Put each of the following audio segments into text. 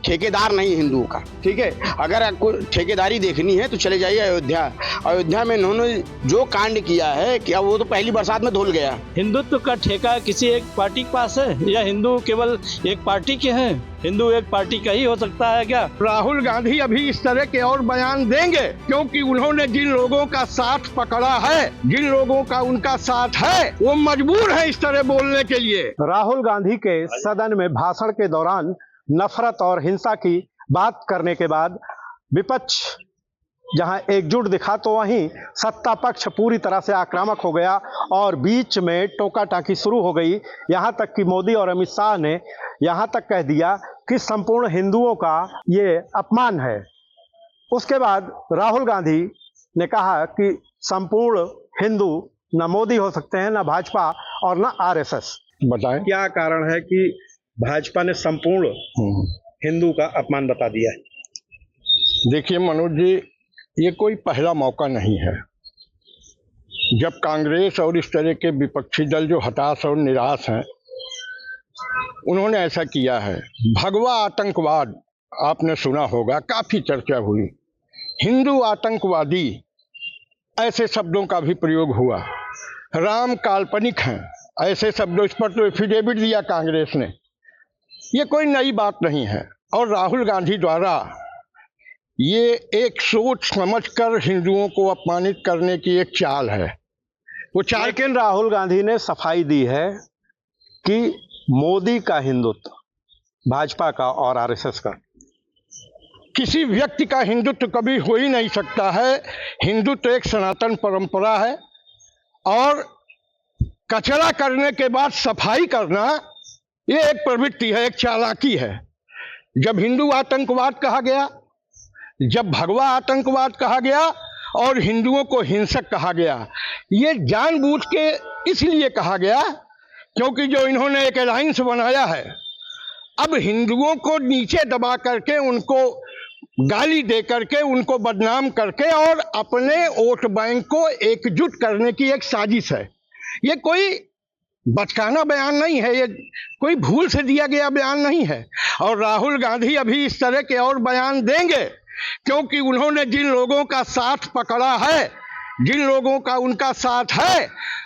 ठेकेदार नहीं हिंदुओं का, ठीक है। अगर आपको ठेकेदारी देखनी है तो चले जाइए अयोध्या। अयोध्या में इन्होंने जो कांड किया है, क्या वो तो पहली बरसात में धुल गया। हिंदुत्व का ठेका किसी एक पार्टी के पास है या हिंदू केवल एक पार्टी के हैं? हिंदू एक पार्टी का ही हो सकता है क्या? राहुल गांधी अभी इस तरह के और बयान देंगे क्योंकि उन्होंने जिन लोगों का साथ पकड़ा है, जिन लोगों का उनका साथ है, वो मजबूर है इस तरह बोलने के लिए। राहुल गांधी के सदन में भाषण के दौरान नफरत और हिंसा की बात करने के बाद विपक्ष जहां एकजुट दिखा तो वहीं सत्ता पक्ष पूरी तरह से आक्रामक हो गया और बीच में टोका टाकी शुरू हो गई। यहां तक कि मोदी और अमित शाह ने यहां तक कह दिया कि संपूर्ण हिंदुओं का ये अपमान है। उसके बाद राहुल गांधी ने कहा कि संपूर्ण हिंदू न मोदी हो सकते हैं, न भाजपा और न आरएसएस। बताएं क्या कारण है कि भाजपा ने संपूर्ण हिंदू का अपमान बता दिया है? देखिए मनोज जी, ये कोई पहला मौका नहीं है जब कांग्रेस और इस तरह के विपक्षी दल जो हताश और निराश हैं, उन्होंने ऐसा किया है। भगवा आतंकवाद आपने सुना होगा, काफी चर्चा हुई। हिंदू आतंकवादी ऐसे शब्दों का भी प्रयोग हुआ। राम काल्पनिक हैं, ऐसे शब्दों, इस पर तो एफिडेविट दिया कांग्रेस ने। ये कोई नई बात नहीं है और राहुल गांधी द्वारा ये एक सोच समझकर हिंदुओं को अपमानित करने की एक चाल है। वो चाल, लेकिन राहुल गांधी ने सफाई दी है कि मोदी का हिंदुत्व, भाजपा का और आरएसएस का, किसी व्यक्ति का हिंदुत्व कभी हो ही नहीं सकता है। हिंदुत्व एक सनातन परंपरा है और कचरा करने के बाद सफाई करना ये एक प्रवृत्ति है, एक चालाकी है। जब हिंदू आतंकवाद कहा गया, जब भगवा आतंकवाद कहा गया और हिंदुओं को हिंसक कहा गया, ये जानबूझ के इसलिए कहा गया क्योंकि जो इन्होंने एक अलायंस बनाया है, अब हिंदुओं को नीचे दबा करके, उनको गाली दे करके, उनको बदनाम करके और अपने वोट बैंक को एकजुट करने की एक साजिश है। ये कोई बचकाना बयान नहीं है, ये कोई भूल से दिया गया बयान नहीं है। और राहुल गांधी अभी इस तरह के और बयान देंगे क्योंकि उन्होंने जिन लोगों का साथ पकड़ा है, जिन लोगों का उनका साथ है,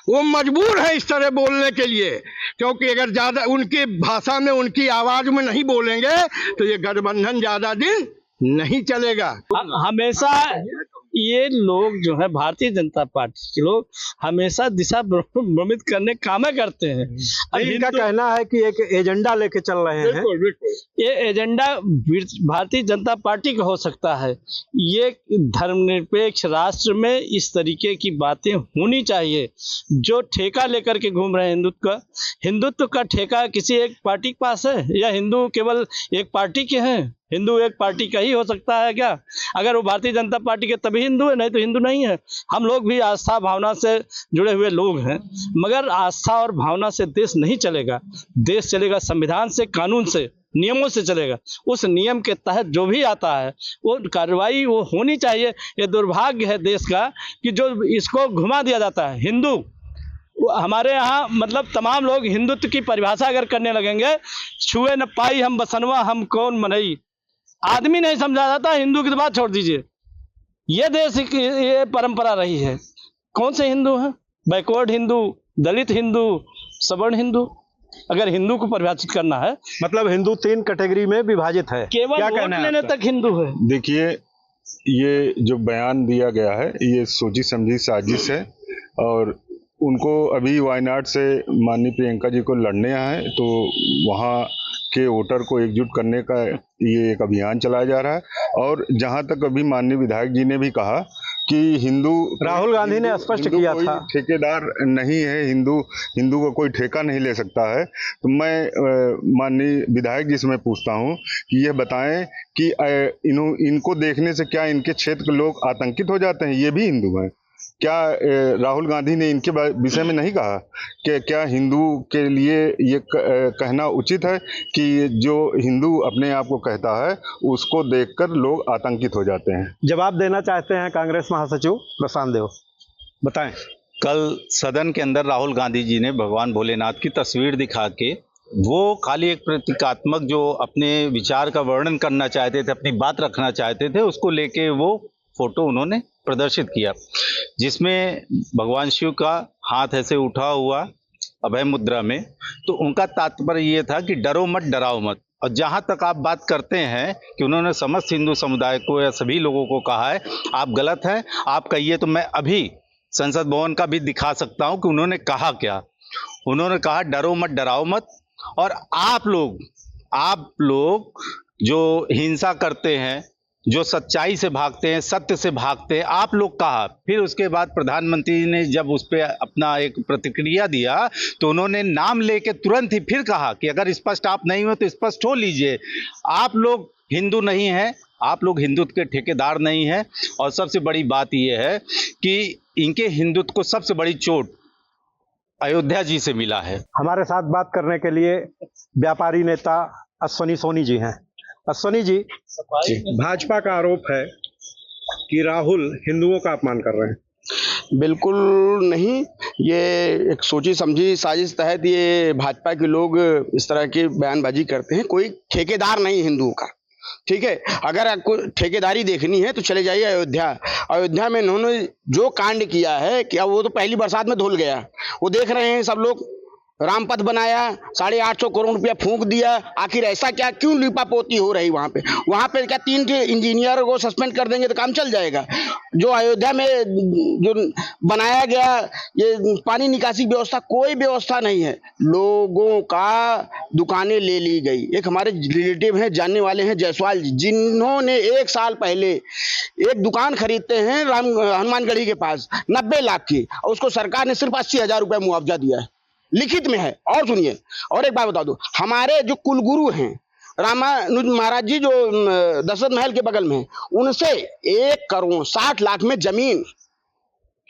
वो मजबूर है इस तरह बोलने के लिए। क्योंकि अगर ज्यादा उनकी भाषा में, उनकी आवाज में नहीं बोलेंगे तो ये गठबंधन ज्यादा दिन नहीं चलेगा। हमेशा ये लोग जो है भारतीय जनता पार्टी के लोग हमेशा दिशा भ्रमित करने काम करते हैं। इनका कहना है कि एक एजेंडा लेके चल रहे हैं। ये एजेंडा भारतीय जनता पार्टी का हो सकता है। ये धर्मनिरपेक्ष राष्ट्र में इस तरीके की बातें होनी चाहिए। जो ठेका लेकर के घूम रहे हैं हिंदुत्व का ठेका किसी एक पार्टी के पास है या हिंदू केवल एक पार्टी के हैं? हिंदू एक पार्टी का ही हो सकता है क्या? अगर वो भारतीय जनता पार्टी के तभी हिंदू है, नहीं तो हिंदू नहीं है। हम लोग भी आस्था भावना से जुड़े हुए लोग हैं, मगर आस्था और भावना से देश नहीं चलेगा। देश चलेगा संविधान से, कानून से, नियमों से चलेगा। उस नियम के तहत जो भी आता है वो कार्रवाई वो होनी चाहिए। ये दुर्भाग्य है देश का कि जो इसको घुमा दिया जाता है। हिंदू हमारे यहाँ मतलब तमाम लोग हिंदुत्व की परिभाषा अगर करने लगेंगे, छुए न पाई हम बसनवा हम कौन मनई, आदमी नहीं समझा जाता, हिंदू की तो बात छोड़ दीजिए। ये देश की ये परंपरा रही है। कौन से हिंदू हैं? बैकवर्ड हिंदू, दलित हिंदू, सवर्ण हिंदू। अगर हिंदू को परिभाषित करना है, मतलब हिंदू 3 कैटेगरी में विभाजित है। केवल वोट लेने तक हिंदू है। देखिए, ये जो बयान दिया गया है ये सोची समझी साजिश है और उनको अभी वायनाड से माननीय प्रियंका जी को लड़ने आए, तो वहाँ के वोटर को एकजुट करने का ये एक अभियान चलाया जा रहा है। और जहाँ तक अभी माननीय विधायक जी ने भी कहा कि राहुल गांधी ने स्पष्ट किया था ठेकेदार नहीं है, हिंदू को कोई ठेका नहीं ले सकता है। तो मैं माननीय विधायक जी से मैं पूछता हूँ कि ये बताएं कि इनको देखने से क्या इनके क्षेत्र के लोग आतंकित हो जाते हैं? ये भी हिंदू हैं क्या? राहुल गांधी ने इनके विषय में नहीं कहा कि क्या हिंदू के लिए ये कहना उचित है कि जो हिंदू अपने आप को कहता है उसको देखकर लोग आतंकित हो जाते हैं? जवाब देना चाहते हैं कांग्रेस महासचिव प्रशांत देव, बताएं। कल सदन के अंदर राहुल गांधी जी ने भगवान भोलेनाथ की तस्वीर दिखा के वो खाली एक प्रतीकात्मक जो अपने विचार का वर्णन करना चाहते थे, अपनी बात रखना चाहते थे, उसको लेके वो फोटो उन्होंने प्रदर्शित किया, जिसमें भगवान शिव का हाथ ऐसे उठा हुआ अभय मुद्रा में। तो उनका तात्पर्य ये था कि डरो मत, डराओ मत। और जहाँ तक आप बात करते हैं कि उन्होंने समस्त हिंदू समुदाय को या सभी लोगों को कहा है आप गलत हैं, आप कहिए, तो मैं अभी संसद भवन का भी दिखा सकता हूँ कि उन्होंने कहा क्या। उन्होंने कहा डरो मत, डराओ मत। और आप लोग जो हिंसा करते हैं, जो सच्चाई से भागते हैं, सत्य से भागते हैं, आप लोग कहा। फिर उसके बाद प्रधानमंत्री ने जब उस पर अपना एक प्रतिक्रिया दिया तो उन्होंने नाम लेके तुरंत ही फिर कहा कि अगर स्पष्ट आप नहीं हो तो स्पष्ट हो लीजिए, आप लोग हिंदू नहीं हैं, आप लोग हिंदुत्व के ठेकेदार नहीं हैं। और सबसे बड़ी बात यह है कि इनके हिंदुत्व को सबसे बड़ी चोट अयोध्या जी से मिला है। हमारे साथ बात करने के लिए व्यापारी नेता अश्वनी सोनी जी हैं। अश्वनी जी, भाजपा का आरोप है कि राहुल हिंदुओं का अपमान कर रहे हैं। बिल्कुल नहीं, ये एक सोची समझी साजिश तहत ये भाजपा के लोग इस तरह की बयानबाजी करते हैं। कोई ठेकेदार नहीं हिंदुओं का, ठीक है। अगर आपको ठेकेदारी देखनी है तो चले जाइए अयोध्या। अयोध्या में इन्होंने जो कांड किया है कि अब वो तो पहली बरसात में धुल गया। वो देख रहे हैं सब लोग, रामपथ बनाया, 850 करोड़ रुपया फूंक दिया। आखिर ऐसा क्या, क्यों लिपापोती हो रही वहां पे क्या 3 इंजीनियर को सस्पेंड कर देंगे तो काम चल जाएगा? जो अयोध्या में जो बनाया गया ये पानी निकासी व्यवस्था, कोई व्यवस्था नहीं है। लोगों का दुकानें ले ली गई। एक हमारे रिलेटिव हैं, जानने वाले हैं, जायसवाल जी, जिन्होंने 1 साल पहले एक दुकान खरीदते हैं हनुमानगढ़ी के पास 90 लाख की, और उसको सरकार ने सिर्फ 80,000 रुपया मुआवजा दिया है, लिखित में है। और सुनिए, और एक बात बता दो, हमारे जो कुलगुरु हैं रामानुज महाराज जी जो दशरथ महल के बगल में, उनसे 1 करोड़ 60 लाख में जमीन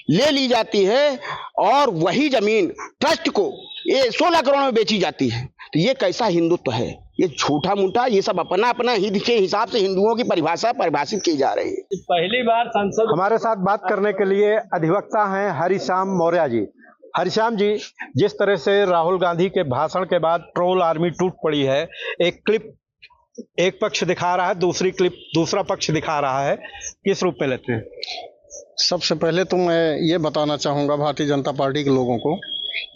ले ली जाती है और वही जमीन ट्रस्ट को ये 16 करोड़ में बेची जाती है। तो ये कैसा हिंदुत्व है? ये झूठा मूठा, ये सब अपना अपना हित के हिसाब से हिंदुओं की परिभाषा परिभाषित की जा रही है। पहली बार संसद। हमारे साथ बात करने के लिए अधिवक्ता हैं हरिश्याम मौर्य जी। हरिश्याम जी, जिस तरह से राहुल गांधी के भाषण के बाद ट्रोल आर्मी टूट पड़ी है, एक क्लिप एक पक्ष दिखा रहा है, दूसरी क्लिप दूसरा पक्ष दिखा रहा है, किस रूप में लेते हैं? सबसे पहले तो मैं ये बताना चाहूँगा भारतीय जनता पार्टी के लोगों को,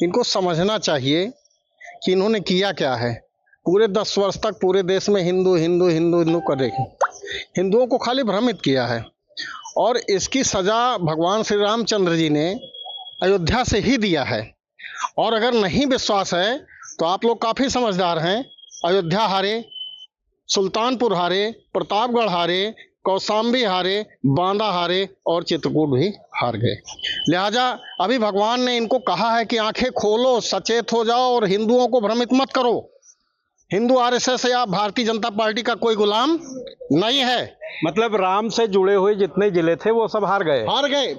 इनको समझना चाहिए कि इन्होंने किया क्या है। पूरे 10 वर्ष तक पूरे देश में हिंदू हिंदू हिंदू हिंदू कर रहे, हिंदुओं को खाली भ्रमित किया है। और इसकी सजा भगवान श्री रामचंद्र जी ने अयोध्या से ही दिया है। और अगर नहीं विश्वास है तो आप लोग काफ़ी समझदार हैं। अयोध्या हारे, सुल्तानपुर हारे, प्रतापगढ़ हारे, कौशाम्बी हारे, बांदा हारे और चित्रकूट भी हार गए। लिहाजा अभी भगवान ने इनको कहा है कि आंखें खोलो, सचेत हो जाओ और हिंदुओं को भ्रमित मत करो। हिंदू आरएसएस या भारतीय जनता पार्टी का कोई गुलाम नहीं है। मतलब राम से जुड़े हुए जितने जिले थे वो सब हार गए।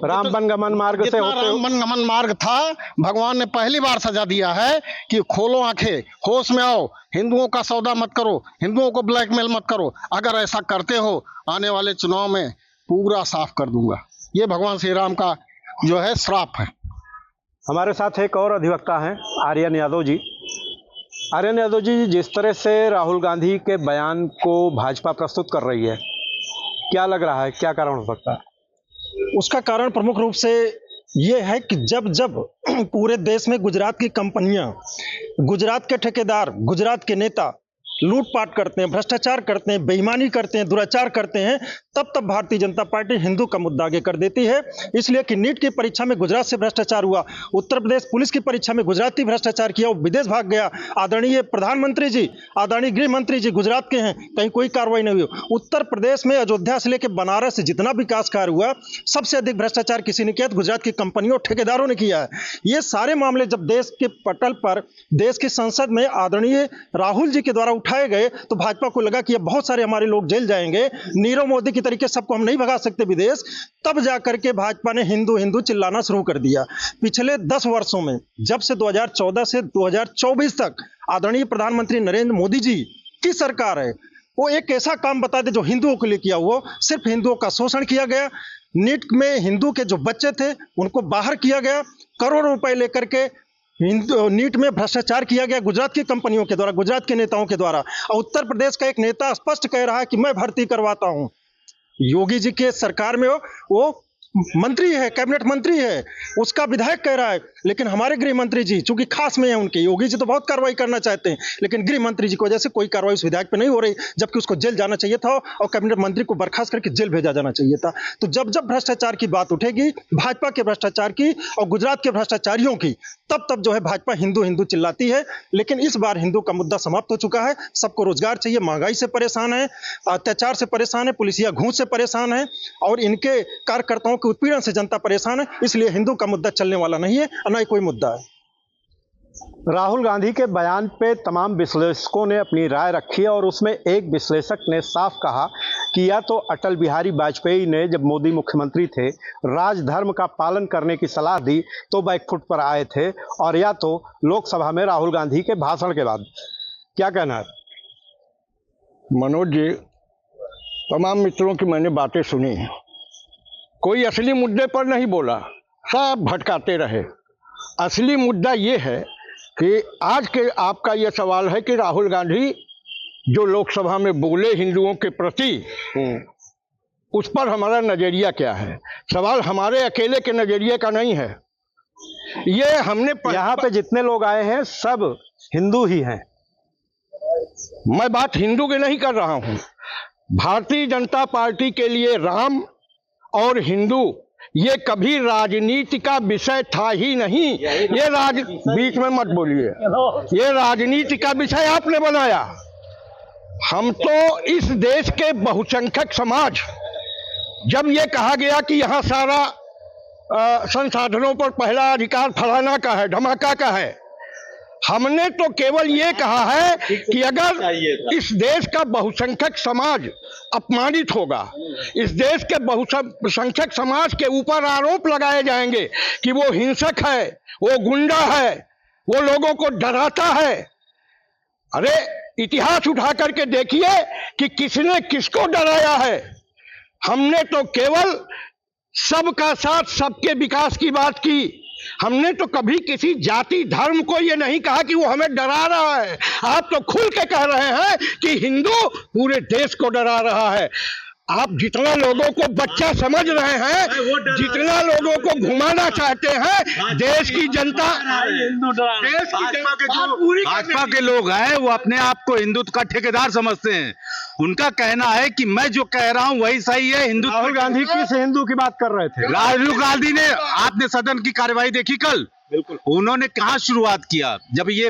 राम वनगमन मार्ग से होते राम वनगमन मार्ग था, भगवान ने पहली बार सजा दिया है कि खोलो आंखें, होश में आओ, हिंदुओं का सौदा मत करो, हिंदुओं को ब्लैकमेल मत करो। अगर ऐसा करते हो आने वाले चुनाव में पूरा साफ कर दूंगा। ये भगवान श्री राम का जो है श्राप है। हमारे साथ एक और अधिवक्ता हैं आर्यन यादव जी। आर्यन यादव जी, जिस तरह से राहुल गांधी के बयान को भाजपा प्रस्तुत कर रही है, क्या लग रहा है, क्या कारण हो सकता है? उसका कारण प्रमुख रूप से ये है कि जब जब पूरे देश में गुजरात की कंपनियां, गुजरात के ठेकेदार, गुजरात के नेता लूटपाट करते हैं, भ्रष्टाचार करते हैं, बेईमानी करते हैं, दुराचार करते हैं, तब तब भारतीय जनता पार्टी हिंदू का मुद्दा आगे कर देती है। इसलिए कि नीट की परीक्षा में गुजरात से भ्रष्टाचार हुआ, उत्तर प्रदेश पुलिस की परीक्षा में गुजराती भ्रष्टाचार किया, वो विदेश भाग गया। आदरणीय प्रधानमंत्री जी, आदरणीय गृह मंत्री जी गुजरात के हैं, कहीं कोई कार्रवाई नहीं हुई। उत्तर प्रदेश में अयोध्या से लेकर बनारस से जितना विकास कार्य हुआ, सबसे अधिक भ्रष्टाचार किसी ने किया, गुजरात की कंपनियों और ठेकेदारों ने किया है। ये सारे मामले जब देश के पटल पर, देश की संसद में आदरणीय राहुल जी के द्वारा उठाए गए तो भाजपा को लगा कि ये बहुत सारे हमारे लोग जेल जाएंगे, नीरव मोदी की तरीके सबको हम नहीं भगा सकते विदेश। तब जाकर के भाजपा ने हिंदू हिंदू चिल्लाना शुरू कर दिया। पिछले 10 वर्षों में, जब से 2014 से 2024 तक आदरणीय प्रधानमंत्री नरेंद्र मोदी जी की सरकार है, वो एक ऐसा काम बता दे जो हिंदुओं के लिए किया, वो सिर्फ हिंदुओं का शोषण किया गया। नीट में हिंदू के जो बच्चे थे उनको बाहर किया गया, करोड़ों रुपए लेकर के नीट में भ्रष्टाचार किया गया गुजरात की कंपनियों के द्वारा, गुजरात के नेताओं के द्वारा, और उत्तर प्रदेश का एक नेता स्पष्ट कह रहा है कि मैं भर्ती करवाता हूं। योगी जी के सरकार में वो मंत्री है, कैबिनेट मंत्री है, उसका विधायक कह रहा है। लेकिन हमारे गृह मंत्री जी चूंकि खास में है उनके, योगी जी तो बहुत कार्रवाई करना चाहते हैं, लेकिन गृह मंत्री जी की वजह से कोई कार्रवाई उस विधायक पे नहीं हो रही, जबकि उसको जेल जाना चाहिए था और कैबिनेट मंत्री को बर्खास्त करके जेल भेजा जाना चाहिए था। तो जब जब भ्रष्टाचार की बात उठेगी, भाजपा के भ्रष्टाचार की और गुजरात के भ्रष्टाचारियों की, तब तब जो है भाजपा हिंदू हिंदू चिल्लाती है। लेकिन इस बार हिंदू का मुद्दा समाप्त हो चुका है। सबको रोजगार चाहिए, महंगाई से परेशान है, अत्याचार से परेशान है, पुलिसिया घूस से परेशान है, और इनके कार्यकर्ताओं के उत्पीड़न से जनता परेशान है। इसलिए हिंदू का मुद्दा चलने वाला नहीं है और न ही कोई मुद्दा है। राहुल गांधी के बयान पे तमाम विश्लेषकों ने अपनी राय रखी है, और उसमें एक विश्लेषक ने साफ कहा कि या तो अटल बिहारी वाजपेयी ने जब मोदी मुख्यमंत्री थे राजधर्म का पालन करने की सलाह दी तो बैकफुट पर आए थे, और या तो लोकसभा में राहुल गांधी के भाषण के बाद। क्या कहना है? मनोज जी, तमाम मित्रों की मैंने बातें सुनी, कोई असली मुद्दे पर नहीं बोला, सब भटकाते रहे। असली मुद्दा ये है कि आज के आपका ये सवाल है कि राहुल गांधी जो लोकसभा में बोले हिंदुओं के प्रति, उस पर हमारा नजरिया क्या है। सवाल हमारे अकेले के नजरिए का नहीं है। ये हमने यहाँ पे जितने लोग आए हैं सब हिंदू ही हैं। मैं बात हिंदू की नहीं कर रहा हूँ। भारतीय जनता पार्टी के लिए राम और हिंदू ये कभी राजनीति का विषय था ही नहीं। ये बीच में मत बोलिए, ये राजनीति का विषय आपने बनाया। हम तो इस देश के बहुसंख्यक समाज, जब ये कहा गया कि यहाँ सारा संसाधनों पर पहला अधिकार फलाना का है, धमाका का है, हमने तो केवल ये कहा है कि अगर इस देश का बहुसंख्यक समाज अपमानित होगा, इस देश के बहुसंख्यक समाज के ऊपर आरोप लगाए जाएंगे कि वो हिंसक है, वो गुंडा है, वो लोगों को डराता है। अरे इतिहास उठा करके देखिए कि किसने किसको डराया है। हमने तो केवल सबका साथ, सबके विकास की बात की। हमने तो कभी किसी जाति धर्म को ये नहीं कहा कि वो हमें डरा रहा है। आप तो खुल के कह रहे हैं कि हिंदू पूरे देश को डरा रहा है। आप जितना लोगों को बच्चा समझ रहे हैं, जितना लोगों को घुमाना चाहते हैं, देश की जनता, भाजपा के लोग हैं वो अपने आप को हिंदुत्व का ठेकेदार समझते हैं। उनका कहना है कि मैं जो कह रहा हूं वही सही है। हिंदुत्व। राहुल गांधी किस हिंदू की बात कर रहे थे? राहुल गांधी ने, आपने सदन की कार्यवाही देखी कल? बिल्कुल। उन्होंने कहाँ शुरुआत किया? जब ये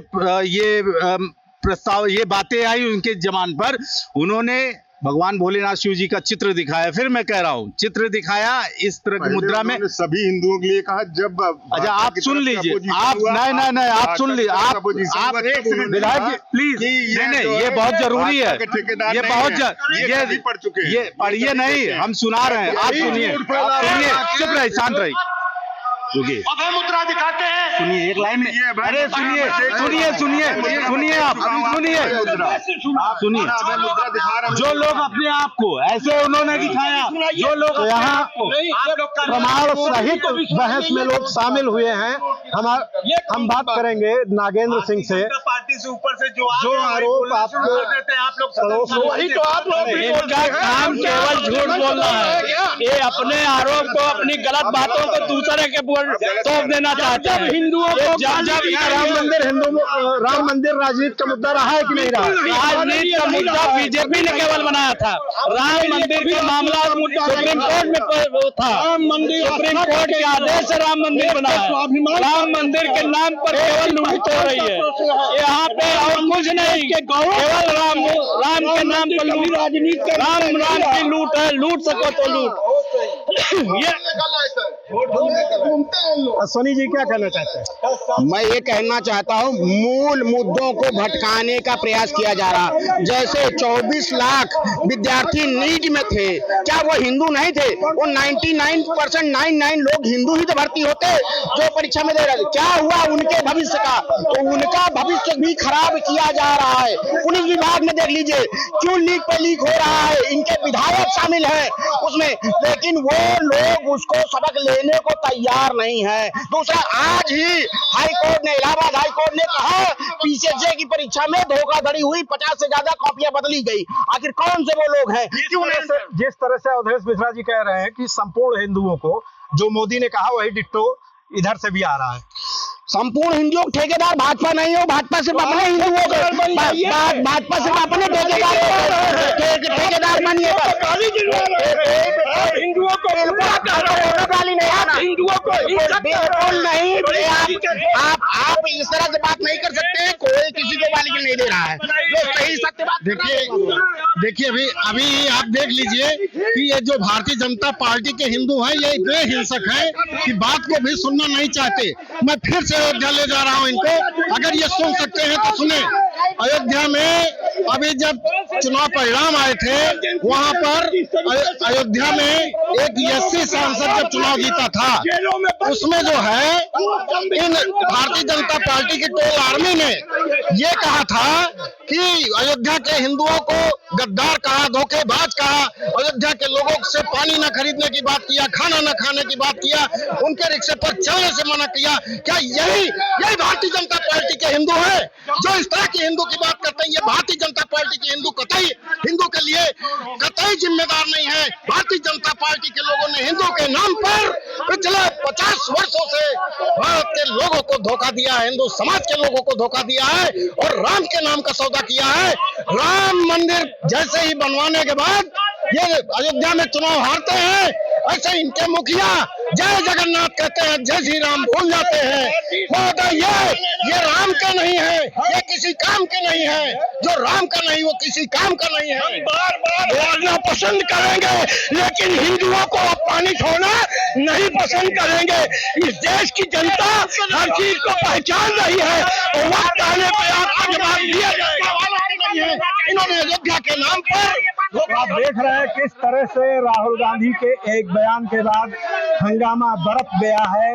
प्रस्ताव, ये बातें आई उनके जमान पर, उन्होंने भगवान भोलेनाथ शिव जी का चित्र दिखाया। फिर मैं कह रहा हूँ, चित्र दिखाया इस तरह की मुद्रा में। सभी हिंदुओं के लिए कहा। जब अच्छा आप सुन लीजिए, आप नहीं आप सुन लीजिए, आप विधायक जी प्लीज, नहीं ये बहुत जरूरी है, ये बहुत ये पढ़ चुके हैं, ये पढ़िए नहीं, हम सुना रहे हैं, आप सुनिए, चुप रहिए, शांत रहिए, मुद्रा दिखाते हैं। सुनिए एक लाइन में, अरे सुनिए सुनिए सुनिए सुनिए, आप सुनिए सुनिए। जो लोग अपने आप को ऐसे उन्होंने दिखाया, जो लोग तो यहाँ प्रमाण सहित बहस में लोग शामिल हुए हैं। हम बात करेंगे नागेंद्र सिंह से। पार्टी से ऊपर से जो आरोप आप लोग, वही तो आप लोग, इनका काम केवल झूठ बोलना है। ये अपने आरोप को, अपनी गलत बातों को दूसरे के ऊपर तोड़ देना चाहते हैं। हिंदुओं को राम मंदिर राजनीति का मुद्दा रहा है कि नहीं रहा? राजनीति का मुद्दा बीजेपी ने केवल बनाया था। राम मंदिर का मामला सुप्रीम कोर्ट में वो था। सुप्रीम कोर्ट के आदेश से राम मंदिर बना है। राम मंदिर के नाम पर केवल लूट हो रही है यहाँ पे, और कुछ नहीं, केवल राम के नाम पर लूट, राजनीति राम की लूट है। लूट सको तो लूट। सोनी जी क्या कहना चाहते हैं? मैं ये कहना चाहता हूँ, मूल मुद्दों को भटकाने का प्रयास किया जा रहा। जैसे 24 लाख विद्यार्थी नीट में थे, क्या वो हिंदू नहीं थे? वो 99.99 लोग हिंदू ही तो भर्ती होते जो परीक्षा में दे रहे। क्या हुआ उनके भविष्य का? तो उनका भविष्य भी खराब किया जा रहा है। पुलिस विभाग विभाग में देख लीजिए क्यों लीक पे लीक हो रहा है, इनके विधायक शामिल हैं उसमें, लेकिन वो लोग उसको सबक लेने को तैयार नहीं है। दूसरा, आज ही हाई कोर्ट ने, इलाहाबाद हाई कोर्ट ने कहा पीसीएसजे की परीक्षा में धोखाधड़ी हुई, 50 से ज्यादा कॉपियां बदली गई। आखिर कौन से वो लोग हैं? जिस तरह से अवधेश मिश्रा जी कह रहे हैं कि संपूर्ण हिंदुओं को, जो मोदी ने कहा वही डिट्टो इधर से भी आ रहा है। संपूर्ण हिंदुओं के ठेकेदार भाजपा नहीं हो, भाजपा सिर्फ अपने हिंदुओं को, भाजपा सिर्फ अपने ठेकेदार बनिए। हिंदुओं को बिल्कुल नहीं, आप इस तरह से बात नहीं कर सकते। कोई किसी को गाली नहीं दे रहा है, जो सही सत्य बात। देखिए अभी आप देख लीजिए कि ये जो भारतीय जनता पार्टी के हिंदू हैं, ये इतने हिंसक हैं कि बात को भी सुनना नहीं चाहते। मैं फिर से अयोध्या ले जा रहा हूं इनको, अगर ये सुन सकते हैं तो सुने। अयोध्या में अभी जब चुनाव परिणाम आए थे, वहां पर अयोध्या में एक एससी सांसद जब चुनाव जीता था, उसमें जो है इन भारतीय जनता पार्टी की टोल आर्मी ने ये कहा था कि अयोध्या के हिंदुओं को गद्दार कहा, धोखेबाज कहा, अयोध्या के लोगों से पानी न खरीदने की बात किया, खाना न खाने की बात किया, उनके रिक्शे पर चलने से मना किया। क्या यही भारतीय जनता पार्टी के हिंदू हैं जो इस तरह की हिंदू की बात करते हैं? ये भारतीय जनता पार्टी के हिंदू कतई हिंदू के लिए कतई जिम्मेदार नहीं है। भारतीय जनता पार्टी के लोगों ने हिंदू के नाम पर पिछले 50 वर्षों से भारत के लोगों को धोखा दिया है, हिंदू समाज के लोगों को धोखा दिया है और राम के नाम का सौदा किया है। राम मंदिर जैसे ही बनवाने के बाद ये अयोध्या में चुनाव हारते हैं, ऐसे इनके मुखिया जय जगन्नाथ कहते हैं, जय श्री राम भूल जाते हैं। वो ये राम के नहीं है, ये किसी काम के नहीं है। जो राम का नहीं वो किसी काम का नहीं है। हम बार-बार बोलना पसंद करेंगे, लेकिन हिंदुओं को अपमानित होना नहीं पसंद करेंगे। इस देश की जनता हर चीज को पहचान रही है और वक्त आने पर आपको जवाब दिया जाएगा। इन्होंने अयोध्या के नाम पर आप देख रहे हैं किस तरह से राहुल गांधी के एक बयान के बाद हंगामा बरप गया है।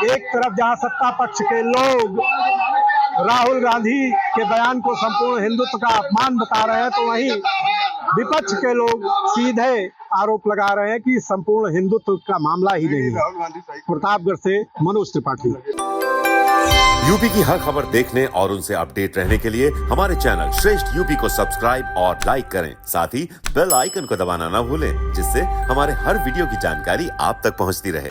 एक तरफ जहां सत्ता पक्ष के लोग राहुल गांधी के बयान को संपूर्ण हिंदुत्व का अपमान बता रहे हैं, तो वहीं विपक्ष के लोग सीधे आरोप लगा रहे हैं कि संपूर्ण हिंदुत्व का मामला ही नहीं है। प्रतापगढ़ से मनोज त्रिपाठी। यूपी की हर खबर देखने और उनसे अपडेट रहने के लिए हमारे चैनल श्रेष्ठ यूपी को सब्सक्राइब और लाइक करें। साथ ही बेल आइकन को दबाना ना भूलें, जिससे हमारे हर वीडियो की जानकारी आप तक पहुंचती रहे।